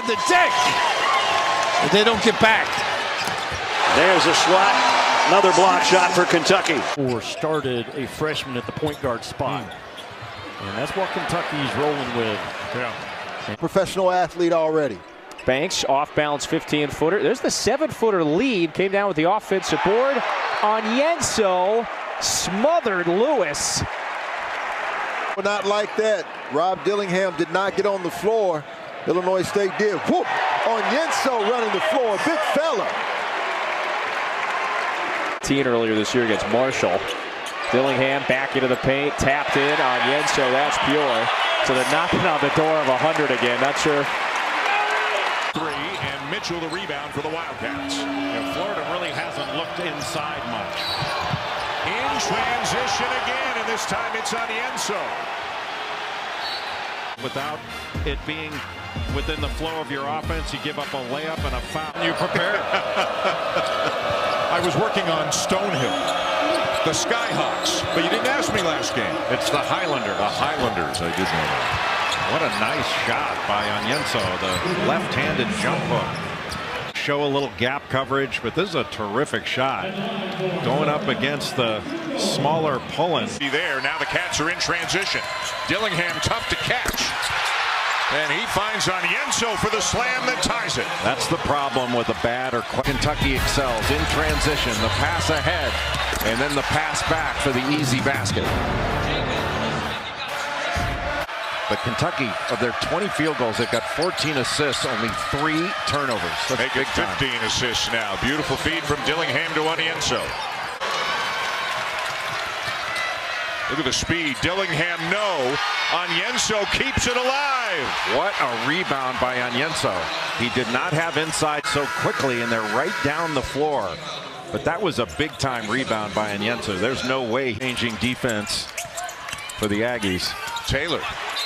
with the deck. But they don't get back. There's a swat. Another block shot for Kentucky. Or started a freshman at the point guard spot. And that's what Kentucky's rolling with. Yeah. Professional athlete already. Banks off balance 15-footer. There's the 7-footer lead. Came down with the offensive board. Onyenso smothered Lewis. Not like that. Rob Dillingham did not get on the floor. Illinois State did. Whoop! Onyenso running the floor. Big fella. Earlier this year against Marshall. Dillingham back into the paint. Tapped in. Onyenso. That's pure. So they're knocking on the door of 100 again. Not sure. And Mitchell the rebound for the Wildcats. And Florida really hasn't looked inside much. In transition again, and this time it's Onyenso. Without it being within the flow of your offense, you give up a layup and a foul. You prepare. I was working on Stonehill, the Skyhawks, but you didn't ask me last game. It's the Highlanders. I did know that. What a nice shot by Onyenso, the left-handed jump hook. Show a little gap coverage, but this is a terrific shot. Going up against the smaller Pullen. There, now the Cats are in transition. Dillingham tough to catch. And he finds Onyenso for the slam that ties it. That's the problem with a bad or Kentucky excels in transition. The pass ahead, and then the pass back for the easy basket. But Kentucky, of their 20 field goals, they've got 14 assists, only 3 turnovers. That's make it 15 assists now. Beautiful feed from Dillingham to Onyenso. Look at the speed. Dillingham, no. Onyenso keeps it alive. What a rebound by Onyenso. He did not have inside so quickly, and they're right down the floor. But that was a big-time rebound by Onyenso. There's no way changing defense for the Aggies. Taylor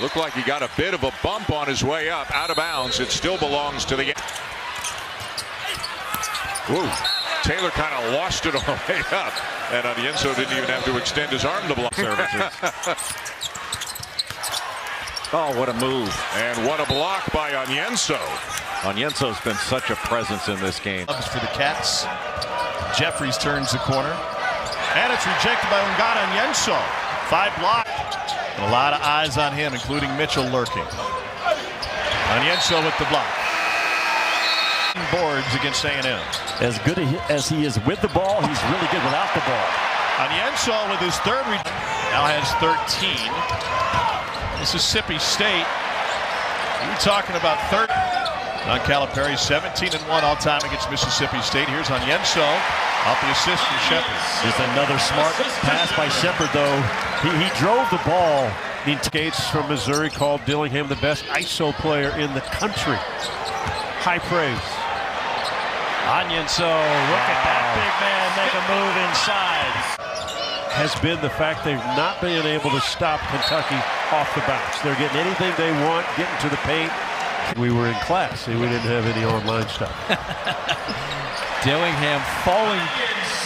looked like he got a bit of a bump on his way up, out of bounds. It still belongs to the. Woo. Taylor kind of lost it on the way up, and Onyenso didn't even have to extend his arm to block services. Oh, what a move. And what a block by Onyenso. Onyenso's been such a presence in this game. For the Cats. Jeffries turns the corner. And it's rejected by Ugonna Onyenso. 5 blocks. A lot of eyes on him, including Mitchell lurking. Onyenso with the block. Boards against A&M. As good as he is with the ball, he's really good without the ball. Onyenso with his third now has 13. Mississippi State. You're talking about third. Don Calipari 17-1 all-time against Mississippi State. Here's Onyenso off the assist from Shepard. Just another smart pass by Shepard, though. He drove the ball. Skates from Missouri called Dillingham the best ISO player in the country. High praise. Onyenso, look at that big man make a move inside. Has been the fact they've not been able to stop Kentucky off the bounce. They're getting anything they want, getting to the paint. We were in class, and we didn't have any online stuff. Dillingham falling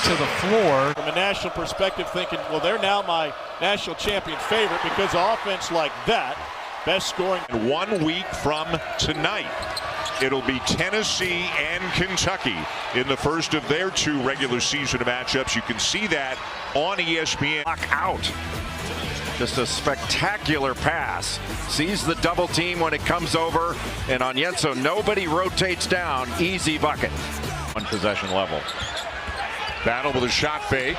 to the floor. From a national perspective, thinking, well, they're now my national champion favorite because offense like that, best scoring. 1 week from tonight, it'll be Tennessee and Kentucky in the first of their 2 regular season matchups. You can see that on ESPN. Out. Just a spectacular pass. Sees the double team when it comes over, and Onyenso, nobody rotates down. Easy bucket. On possession level. Battle with a shot fake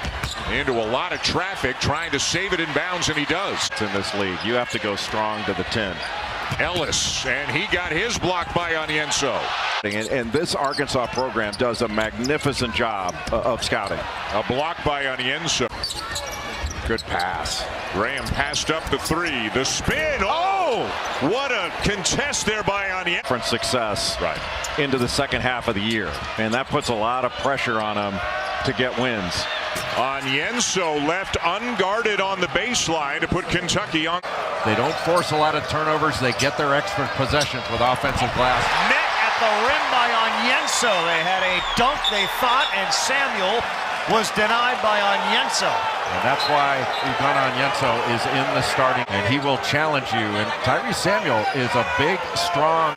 into a lot of traffic, trying to save it in bounds, and he does. In this league, you have to go strong to the 10. Ellis, and he got his block by Onyenso. And this Arkansas program does a magnificent job of scouting. A block by Onyenso. Good pass. Graham passed up the 3. The spin. Oh, what a contest there by Onyenso. Different success into the second half of the year. And that puts a lot of pressure on him to get wins. Onyenso left unguarded on the baseline to put Kentucky on. They don't force a lot of turnovers. They get their extra possessions with offensive glass. Net at the rim by Onyenso. They had a dunk, they thought, and Samuel was denied by Onyenso. And that's why Ugonna Onyenso is in the starting, and he will challenge you. And Tyrese Samuel is a big, strong.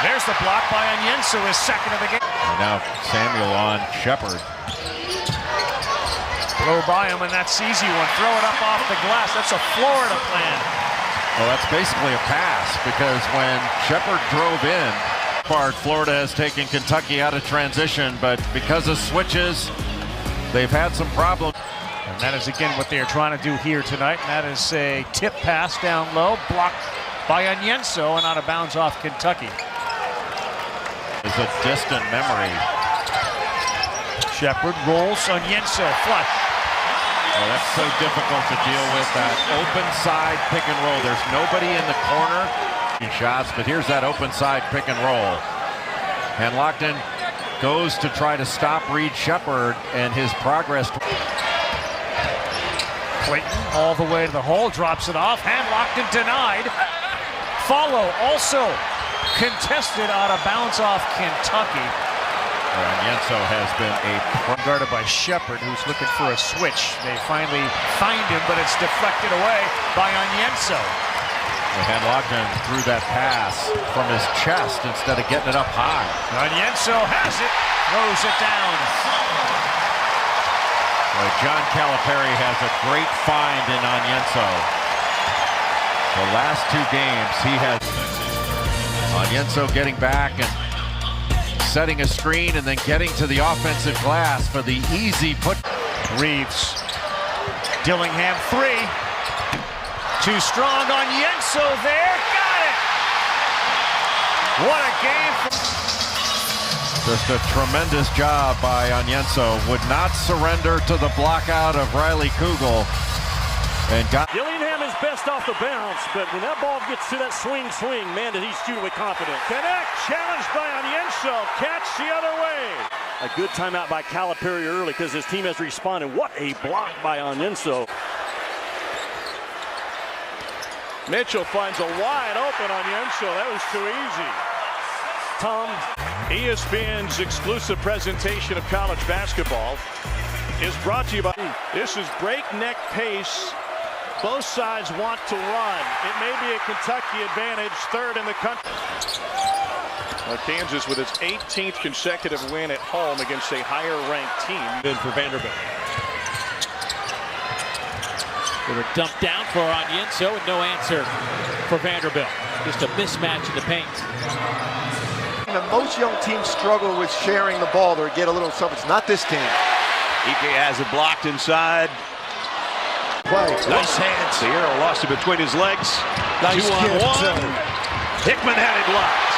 There's the block by Onyenso, his second of the game. And now Samuel on Shepard. Blow by him, and that's easy one. Throw it up off the glass. That's a Florida plan. Well, that's basically a pass, because when Shepard drove in, Florida has taken Kentucky out of transition, but because of switches, they've had some problems. And that is again what they are trying to do here tonight, and that is a tip pass down low, blocked by Onyenso and out of bounds off Kentucky. It's a distant memory. Shepard rolls, Onyenso flush. Oh, that's so difficult to deal with, that open side pick and roll. There's nobody in the corner. Shots, but here's that open side pick and roll. And Lockton goes to try to stop Reed Shepard and his progress. Clayton all the way to the hole, drops it off. Hand locked and denied. Follow also contested out of bounds off Kentucky. Onyenso has been guarded by Shepard, who's looking for a switch. They finally find him, but it's deflected away by Onyenso. And Lockton threw that pass from his chest instead of getting it up high. Onyenso has it, throws it down. John Calipari has a great find in Onyenso. The last two games he has. Onyenso getting back and setting a screen and then getting to the offensive glass for the easy put. Reeves, Dillingham three. Too strong, Onyenso there, got it! What a game. Just a tremendous job by Onyenso. Would not surrender to the block out of Riley Kugel. And got Dillingham is best off the bounce, but when that ball gets to that swing, man, did he shoot with confidence. Connect, challenged by Onyenso, catch the other way. A good timeout by Calipari early because his team has responded. What a block by Onyenso. Mitchell finds a wide open Onyenso. That was too easy. Tom, ESPN's exclusive presentation of college basketball is brought to you by. This is breakneck pace. Both sides want to run. It may be a Kentucky advantage, third in the country. Well, Kansas with its 18th consecutive win at home against a higher-ranked team. Been for Vanderbilt. They were dumped down for Onyenso and no answer for Vanderbilt. Just a mismatch in the paint. Most young teams struggle with sharing the ball or get a little something. It's not this team. Ike has it blocked inside. Play. Nice hands. The arrow lost it between his legs. Nice 2-on-1. Hickman had it blocked.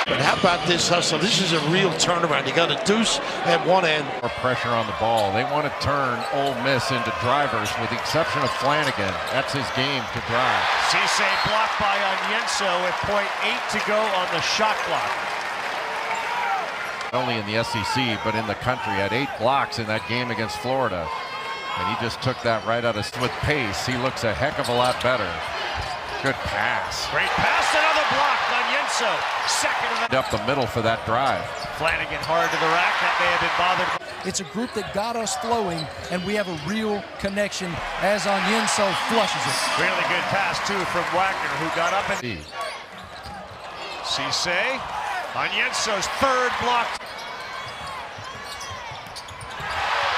But how about this hustle? This is a real turnaround. You got a deuce at one end. more pressure on the ball. They want to turn Ole Miss into drivers, with the exception of Flanagan. That's his game to drive. Cisse blocked by Onyenso with .8 to go on the shot clock. Not only in the SEC, but in the country. Had 8 blocks in that game against Florida. And he just took that right out of with pace. He looks a heck of a lot better. Good pass. Great pass, another block. Onyenso, second of the. Up the middle for that drive. Flanagan hard to the rack. That may have been bothered. It's a group that got us flowing, and we have a real connection as Onyenso flushes it. Really good pass, too, from Wagner, who got up and. Cisse, Onyenso's third block.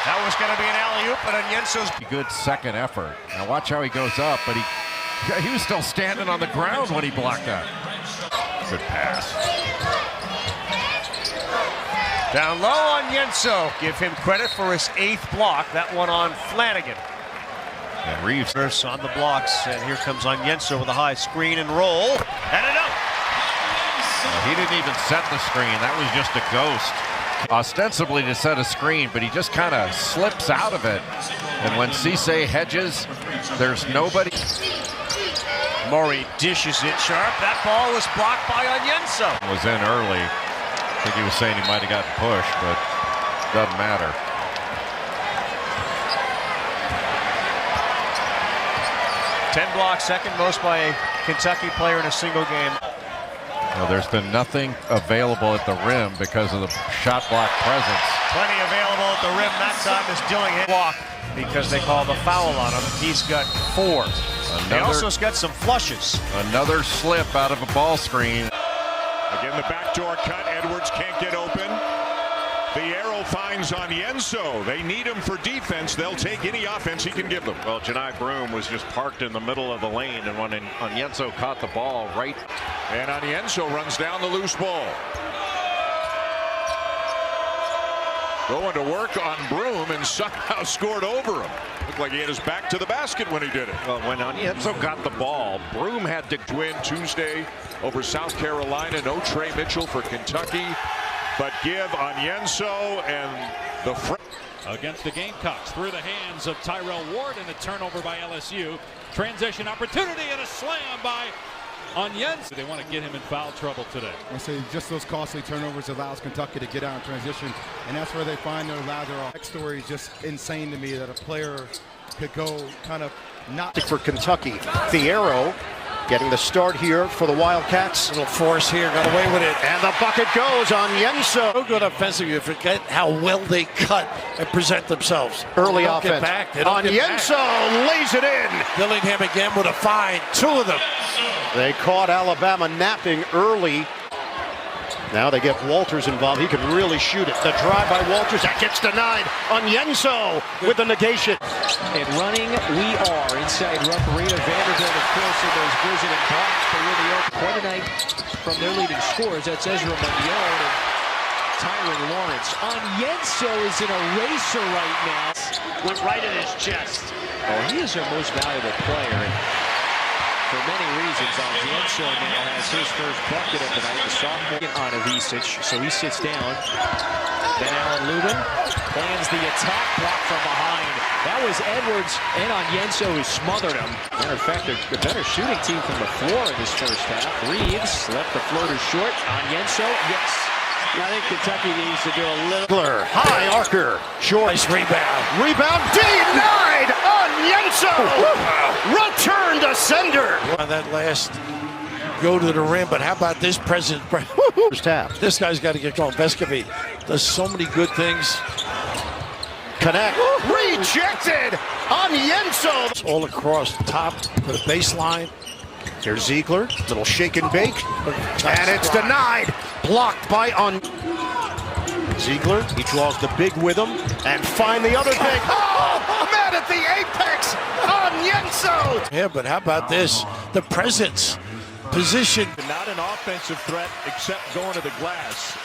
That was going to be an alley-oop, but Onyenso's good second effort. Now watch how he goes up, but he was still standing on the ground when he blocked that. Good pass. Down low, Onyenso. Give him credit for his 8th block. That one on Flanagan. And Reeves on the blocks, and here comes Onyenso with a high screen and roll, and it up. He didn't even set the screen. That was just a ghost. Ostensibly to set a screen, but he just kind of slips out of it. And when Cisse hedges, there's nobody. Murray dishes it sharp. That ball was blocked by Onyenso. Was in early. I think he was saying he might have gotten pushed, but doesn't matter. Ten blocks, second most by a Kentucky player in a single game. Well, there's been nothing available at the rim because of the shot block presence. Plenty available at the rim. That time is Dillingham. Walk because they call the foul on him. He's got 4. He also has got some flushes. Another slip out of a ball screen. Again, the backdoor cut. Edwards can't get open. The arrow finds Onyenso. They need him for defense. They'll take any offense he can give them. Well, Janai Broom was just parked in the middle of the lane, and when Onyenso caught the ball right. And Onyenso runs down the loose ball. Going to work on Broom and somehow scored over him. Looked like he had his back to the basket when he did it. Well, when Onyenso got the ball, Broom had to win Tuesday over South Carolina. No Trey Mitchell for Kentucky, but give Onyenso and the against the Gamecocks through the hands of Tyrell Ward, and a turnover by LSU. Transition opportunity and a slam by Onyenso. They want to get him in foul trouble today. I say just those costly turnovers allows Kentucky to get out in transition, and that's where they find their ladder. Next story is just insane to me that a player could go kind of not for Kentucky. Fierro getting the start here for the Wildcats. Little force here, got away with it. And the bucket goes on Onyenso. So good offensively. You forget how well they cut and present themselves. Early offense. Onyenso lays it in. Dillingham again with a fine. Two of them. They caught Alabama napping early. Now they get Walters involved. He can really shoot it. The drive by Walters, that gets denied. Onyenso with the negation. And running, we are inside Rupp Arena. Vanderbilt, of course, in those visiting blocks. They win the open. Quite a night from their leading scorers. That's Ezra Mannion and Tyron Lawrence. Onyenso is in a racer right now. Went right in his chest. Oh, he is our most valuable player. And for many reasons, Onyenso now has his first bucket of the night. The sophomore on Ivisic, so he sits down. Then Alan Lubin plans the attack, block from behind. That was Edwards and Onyenso who smothered him. Matter of fact, a better shooting team from the floor in this first half. Reeves left the floater short. Onyenso, yes. I think Kentucky needs to do a little. High arcer, short. Nice rebound. Rebound denied. Onyenso return to sender. That last go to the rim, but how about this president? First half. This guy's got to get going. Vescovy does so many good things. Connect. Rejected. Onyenso. It's all across the top for the baseline. Here's Ziegler. Little shake and bake. And it's denied. Blocked by Ziegler. He draws the big with him. And find the other big. Oh, man at the apex. Onyenso. Yeah, but how about this? The presence. Position. Not an offensive threat except going to the glass.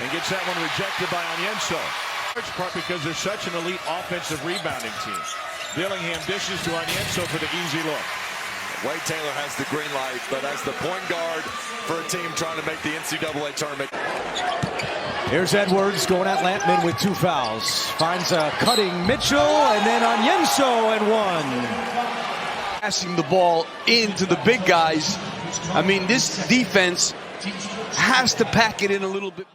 And gets that one rejected by Onyenso. Large part because they're such an elite offensive rebounding team. Dillingham dishes to Onyenso for the easy look. Wade Taylor has the green light, but as the point guard for a team trying to make the NCAA tournament. Here's Edwards going at Lampman with 2 fouls. Finds a cutting Mitchell, and then Onyenso and 1. Passing the ball into the big guys. I mean, this defense has to pack it in a little bit.